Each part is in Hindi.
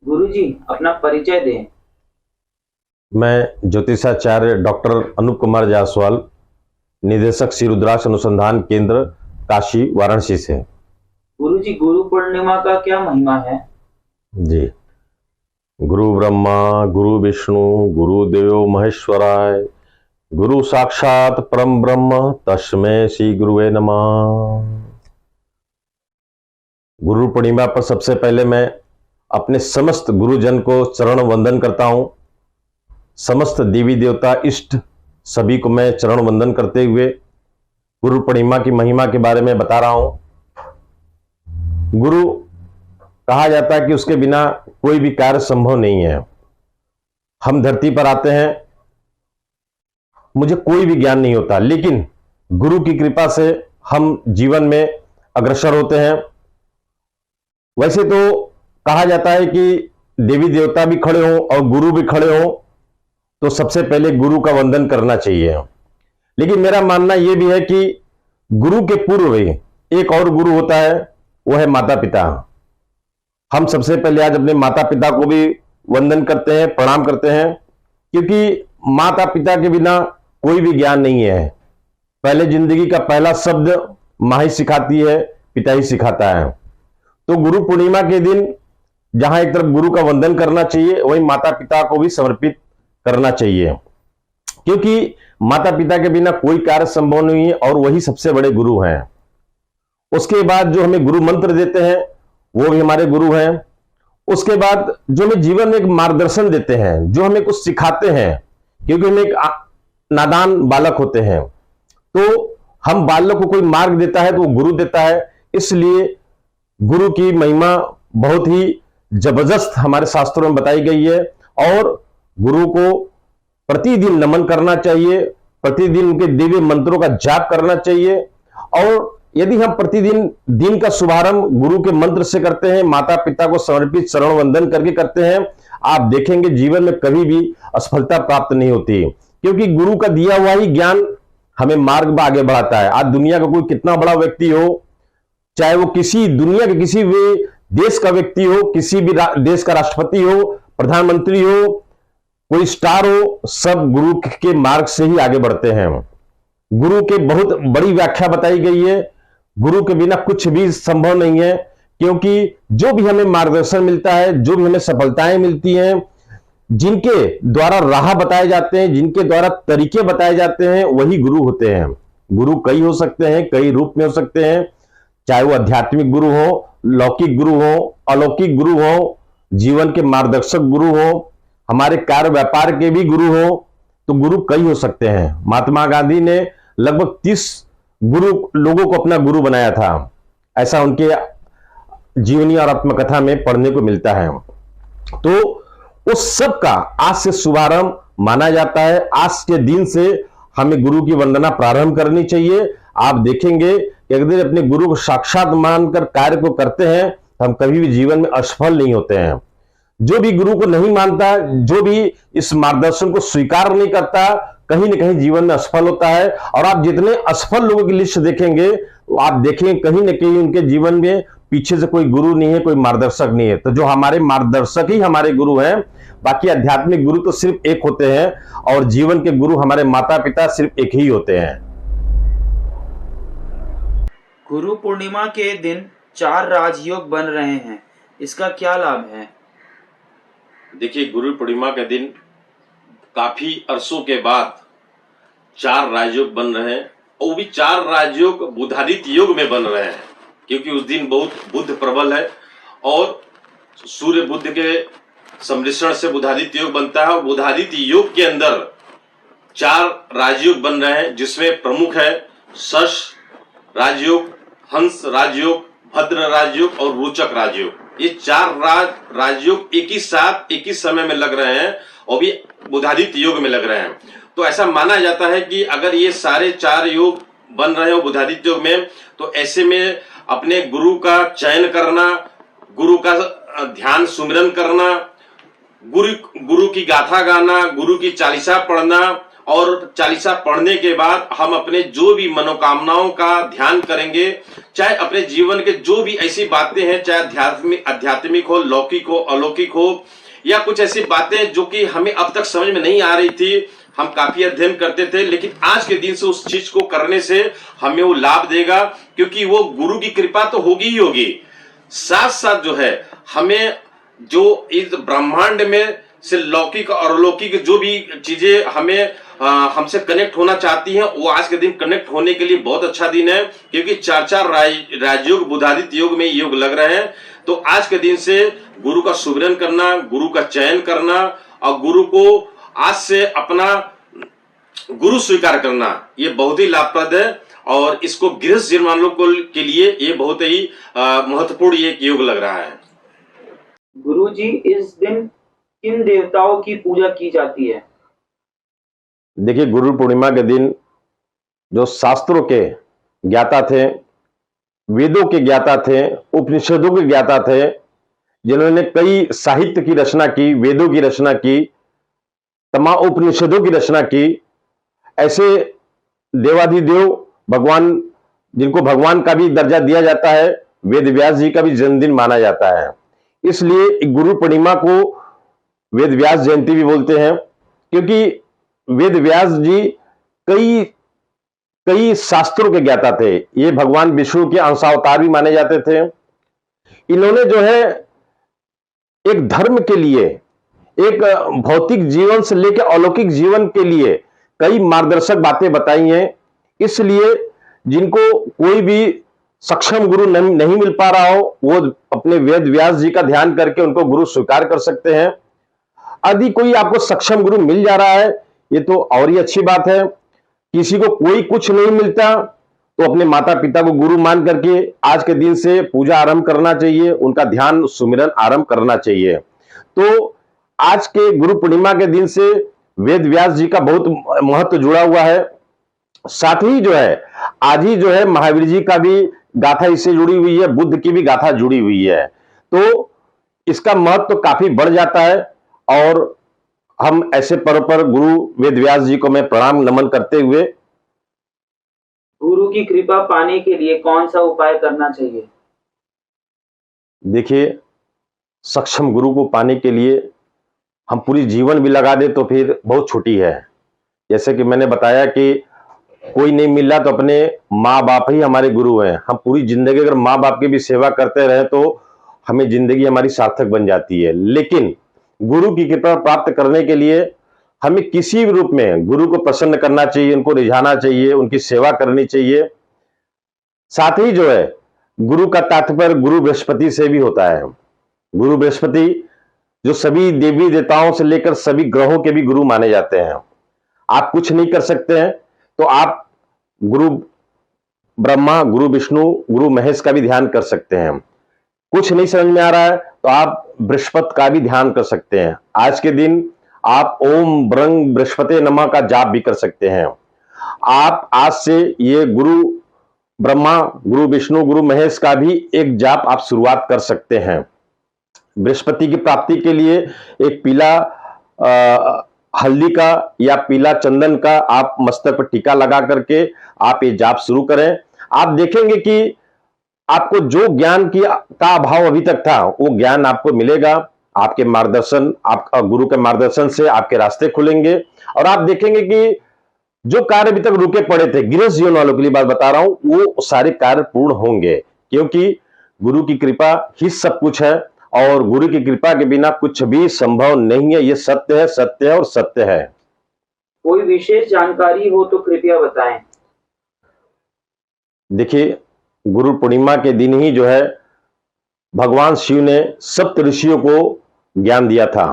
गुरुजी, अपना परिचय दें। मैं ज्योतिषाचार्य डॉक्टर अनूप कुमार जायसवाल, निदेशक श्री रुद्राक्ष अनुसंधान केंद्र, काशी वाराणसी से। गुरुजी, गुरु पूर्णिमा का क्या महिमा है? जी, गुरु ब्रह्मा गुरु विष्णु गुरुदेव महेश्वराय, गुरु साक्षात परम ब्रह्म तस्मै श्री गुरुवे नमः। गुरु पूर्णिमा पर सबसे पहले मैं अपने समस्त गुरुजन को चरण वंदन करता हूं। समस्त देवी देवता इष्ट सभी को मैं चरण वंदन करते हुए गुरु पूर्णिमा की महिमा के बारे में बता रहा हूं। गुरु कहा जाता है कि उसके बिना कोई भी कार्य संभव नहीं है। हम धरती पर आते हैं, मुझे कोई भी ज्ञान नहीं होता, लेकिन गुरु की कृपा से हम जीवन में अग्रसर होते हैं। वैसे तो कहा जाता है कि देवी देवता भी खड़े हों और गुरु भी खड़े हों तो सबसे पहले गुरु का वंदन करना चाहिए। लेकिन मेरा मानना यह भी है कि गुरु के पूर्व भी एक और गुरु होता है, वो है माता पिता। हम सबसे पहले आज अपने माता पिता को भी वंदन करते हैं, प्रणाम करते हैं, क्योंकि माता पिता के बिना कोई भी ज्ञान नहीं है। पहले जिंदगी का पहला शब्द माँ ही सिखाती है, पिता ही सिखाता है। तो गुरु पूर्णिमा के दिन जहां एक तरफ गुरु का वंदन करना चाहिए, वहीं माता पिता को भी समर्पित करना चाहिए, क्योंकि माता पिता के बिना कोई कार्य संभव नहीं है और वही सबसे बड़े गुरु हैं। उसके बाद जो हमें गुरु मंत्र देते हैं वो भी हमारे गुरु हैं। उसके बाद जो हमें जीवन में एक मार्गदर्शन देते हैं, जो हमें कुछ सिखाते हैं, क्योंकि हम एक नादान बालक होते हैं, तो हम बालक को कोई मार्ग देता है तो वो गुरु देता है। इसलिए गुरु की महिमा बहुत ही जबरदस्त हमारे शास्त्रों में बताई गई है और गुरु को प्रतिदिन नमन करना चाहिए, प्रतिदिन उनके दिव्य मंत्रों का जाप करना चाहिए। और यदि हम प्रतिदिन दिन का शुभारंभ गुरु के मंत्र से करते हैं, माता पिता को समर्पित चरण वंदन करके करते हैं, आप देखेंगे जीवन में कभी भी असफलता प्राप्त नहीं होती, क्योंकि गुरु का दिया हुआ ही ज्ञान हमें मार्ग पर आगे बढ़ाता है। आज दुनिया का कोई कितना बड़ा व्यक्ति हो, चाहे वो किसी दुनिया के किसी भी देश का व्यक्ति हो, किसी भी देश का राष्ट्रपति हो, प्रधानमंत्री हो, कोई स्टार हो, सब गुरु के मार्ग से ही आगे बढ़ते हैं। गुरु के बहुत बड़ी व्याख्या बताई गई है। गुरु के बिना कुछ भी संभव नहीं है, क्योंकि जो भी हमें मार्गदर्शन मिलता है, जो भी हमें सफलताएं मिलती हैं, जिनके द्वारा राह बताए जाते हैं, जिनके द्वारा तरीके बताए जाते हैं, वही गुरु होते हैं। गुरु कई हो सकते हैं, कई रूप में हो सकते हैं, चाहे वो आध्यात्मिक गुरु हो, लौकिक गुरु हो, अलौकिक गुरु हो, जीवन के मार्गदर्शक गुरु हो, हमारे कार्य व्यापार के भी गुरु हो। तो गुरु कई हो सकते हैं। महात्मा गांधी ने लगभग 30 गुरु लोगों को अपना गुरु बनाया था, ऐसा उनके जीवनी और आत्मकथा में पढ़ने को मिलता है। तो उस सब का आज से शुभारंभ माना जाता है। आज के दिन से हमें गुरु की वंदना प्रारंभ करनी चाहिए। आप देखेंगे कि अगर अपने गुरु को साक्षात मानकर कार्य को करते हैं तो हम कभी भी जीवन में असफल नहीं होते हैं। जो भी गुरु को नहीं मानता, जो भी इस मार्गदर्शन को स्वीकार नहीं करता, कहीं ना कहीं जीवन में असफल होता है। और आप जितने असफल लोगों की लिस्ट देखेंगे, आप देखेंगे कहीं ना कहीं उनके जीवन में पीछे से कोई गुरु नहीं है, कोई मार्गदर्शक नहीं है। तो जो हमारे मार्गदर्शक ही हमारे गुरु हैं, बाकी आध्यात्मिक गुरु तो सिर्फ एक होते हैं और जीवन के गुरु हमारे माता पिता सिर्फ एक ही होते हैं। गुरु पूर्णिमा के दिन 4 राजयोग बन रहे हैं, इसका क्या लाभ है? देखिए, गुरु पूर्णिमा के दिन काफी अरसों के बाद 4 राजयोग बन रहे हैं, और वो भी 4 राजयोग बुधादित्य योग में बन रहे हैं, क्योंकि उस दिन बहुत बुध प्रबल है और सूर्य बुध के सम्मिश्रण से बुधादित्य योग बनता है। और बुधादित्य योग के अंदर 4 राजयोग बन रहे हैं, जिसमें प्रमुख है शश राजयोग, हंस राजयोग, भद्र राजयोग और रोचक राजयोग। ये 4 राजयोग एक ही साथ एक ही समय में लग रहे हैं और भी बुधादित्य योग में लग रहे हैं। तो ऐसा माना जाता है कि अगर ये सारे 4 योग बन रहे हो बुधादित्य योग में, तो ऐसे में अपने गुरु का चयन करना, गुरु का ध्यान सुमिरन करना, गुरु की गाथा गाना, गुरु की चालीसा पढ़ना और चालीसा पढ़ने के बाद हम अपने जो भी मनोकामनाओं का ध्यान करेंगे, चाहे अपने जीवन के जो भी ऐसी बातें हैं, चाहे आध्यात्मिक हो, लौकिक हो, अलौकिक हो, या कुछ ऐसी बातें जो कि हमें अब तक समझ में नहीं आ रही थी, हम काफी अध्ययन करते थे, लेकिन आज के दिन से उस चीज को करने से हमें वो लाभ देगा, क्योंकि वो गुरु की कृपा तो होगी ही होगी। साथ साथ जो है हमें जो इस ब्रह्मांड में से लौकिक और अलौकिक जो भी चीजें हमें हमसे कनेक्ट होना चाहती हैं, वो आज के दिन कनेक्ट होने के लिए बहुत अच्छा दिन है, क्योंकि 4 राजयोग बुधादित्य योग में योग लग रहे हैं। तो आज के दिन से गुरु का सुमिरन करना, गुरु का चयन करना और गुरु को आज से अपना गुरु स्वीकार करना, ये बहुत ही लाभप्रद है। और इसको गृहस्थ जीवन वालों के लिए ये बहुत ही महत्वपूर्ण एक योग लग रहा है। गुरुजी, इस दिन किन देवताओं की पूजा की जाती है? देखिए, गुरु पूर्णिमा के दिन जो शास्त्रों के ज्ञाता थे, वेदों के ज्ञाता थे, उपनिषदों के ज्ञाता थे, जिन्होंने कई साहित्य की रचना की, वेदों की रचना की, तमाम उपनिषदों की रचना की, ऐसे देवाधिदेव भगवान, जिनको भगवान का भी दर्जा दिया जाता है, वेद व्यास जी का भी जन्मदिन माना जाता है। इसलिए गुरु पूर्णिमा को वेद व्यास जयंती भी बोलते हैं, क्योंकि वेद व्यास जी कई शास्त्रों के ज्ञाता थे। ये भगवान विष्णु के अंशावतार भी माने जाते थे। इन्होंने जो है एक धर्म के लिए, एक भौतिक जीवन से लेकर अलौकिक जीवन के लिए कई मार्गदर्शक बातें बताई हैं। इसलिए जिनको कोई भी सक्षम गुरु नहीं मिल पा रहा हो, वो अपने वेद व्यास जी का ध्यान करके उनको गुरु स्वीकार कर सकते हैं। यदि कोई आपको सक्षम गुरु मिल जा रहा है, ये तो और ही अच्छी बात है। किसी को कोई कुछ नहीं मिलता तो अपने माता पिता को गुरु मान करके आज के दिन से पूजा आरंभ करना चाहिए, उनका ध्यान सुमिरन आरंभ करना चाहिए। तो आज के गुरु पूर्णिमा के दिन से वेद व्यास जी का बहुत महत्व जुड़ा हुआ है। साथ ही जो है आज ही जो है महावीर जी का भी गाथा इससे जुड़ी हुई है, बुद्ध की भी गाथा जुड़ी हुई है। तो इसका महत्व काफी बढ़ जाता है। और हम ऐसे पर्व पर गुरु वेद व्यास जी को मैं प्रणाम नमन करते हुए, गुरु की कृपा पाने के लिए कौन सा उपाय करना चाहिए? देखिए, सक्षम गुरु को पाने के लिए हम पूरी जीवन भी लगा दे तो फिर बहुत छोटी है। जैसे कि मैंने बताया कि कोई नहीं मिला तो अपने माँ बाप ही हमारे गुरु हैं। हम पूरी जिंदगी अगर माँ बाप की भी सेवा करते रहे तो हमें जिंदगी हमारी सार्थक बन जाती है। लेकिन गुरु की कृपा प्राप्त करने के लिए हमें किसी भी रूप में गुरु को प्रसन्न करना चाहिए, उनको रिझाना चाहिए, उनकी सेवा करनी चाहिए। साथ ही जो है गुरु का तात्पर्य गुरु बृहस्पति से भी होता है। गुरु बृहस्पति जो सभी देवी देवताओं से लेकर सभी ग्रहों के भी गुरु माने जाते हैं। आप कुछ नहीं कर सकते हैं तो आप गुरु ब्रह्मा, गुरु विष्णु, गुरु महेश का भी ध्यान कर सकते हैं। कुछ नहीं समझ में आ रहा है तो आप बृहस्पति का भी ध्यान कर सकते हैं। आज के दिन आप ओम ब्रंग बृहस्पति नमः का जाप भी कर सकते हैं। आप आज से ये गुरु ब्रह्मा, गुरु विष्णु, गुरु महेश का भी एक जाप आप शुरुआत कर सकते हैं। बृहस्पति की प्राप्ति के लिए एक पीला हल्दी का या पीला चंदन का आप मस्तक पर टीका लगा करके आप ये जाप शुरू करें। आप देखेंगे कि आपको जो ज्ञान का अभाव अभी तक था वो ज्ञान आपको मिलेगा। आपके मार्गदर्शन, आपका गुरु के मार्गदर्शन से आपके रास्ते खुलेंगे और आप देखेंगे कि जो कार्य अभी तक रुके पड़े थे, गृहस्थ जीवन वालों के लिए बात बता रहा हूं, वो सारे कार्य पूर्ण होंगे, क्योंकि गुरु की कृपा ही सब कुछ है और गुरु की कृपा के बिना कुछ भी संभव नहीं है। ये सत्य है, सत्य है और सत्य है। कोई विशेष जानकारी हो तो कृपया बताएं। देखिए, गुरु पूर्णिमा के दिन ही जो है भगवान शिव ने सप्त ऋषियों को ज्ञान दिया था।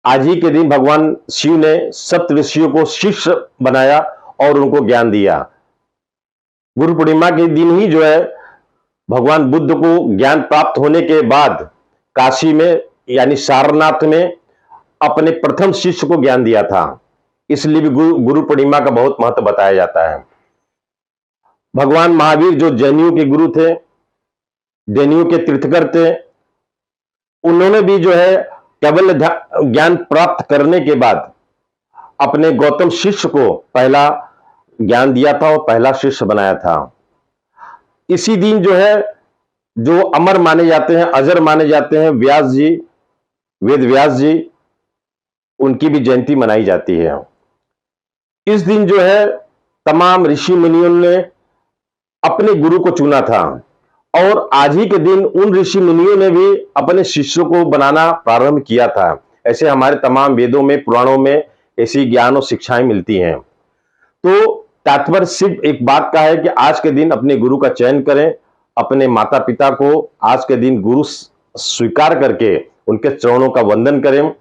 आज ही के दिन भगवान शिव ने सप्त ऋषियों को शिष्य बनाया और उनको ज्ञान दिया। गुरु पूर्णिमा के दिन ही जो है भगवान बुद्ध को ज्ञान प्राप्त होने के बाद काशी में यानी सारनाथ में अपने प्रथम शिष्य को ज्ञान दिया था। इसलिए भी गुरु पूर्णिमा का बहुत महत्व बताया जाता है। भगवान महावीर जो जैनियों के गुरु थे, जैनियों के तीर्थकर थे, उन्होंने भी जो है केवल ज्ञान प्राप्त करने के बाद अपने गौतम शिष्य को पहला ज्ञान दिया था और पहला शिष्य बनाया था। इसी दिन जो है, जो अमर माने जाते हैं, अजर माने जाते हैं, व्यास जी, वेद व्यास जी, उनकी भी जयंती मनाई जाती है। इस दिन जो है तमाम ऋषि मुनियों ने अपने गुरु को चुना था और आज ही के दिन उन ऋषि मुनियों ने भी अपने शिष्यों को बनाना प्रारंभ किया था। ऐसे हमारे तमाम वेदों में, पुराणों में ऐसी ज्ञान और शिक्षाएं मिलती हैं। तो तात्पर्य सिर्फ एक बात का है कि आज के दिन अपने गुरु का चयन करें, अपने माता पिता को आज के दिन गुरु स्वीकार करके उनके चरणों का वंदन करें।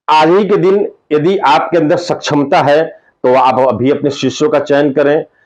आज ही के दिन यदि आपके अंदर सक्षमता है तो आप अभी अपने शिष्यों का चयन करें।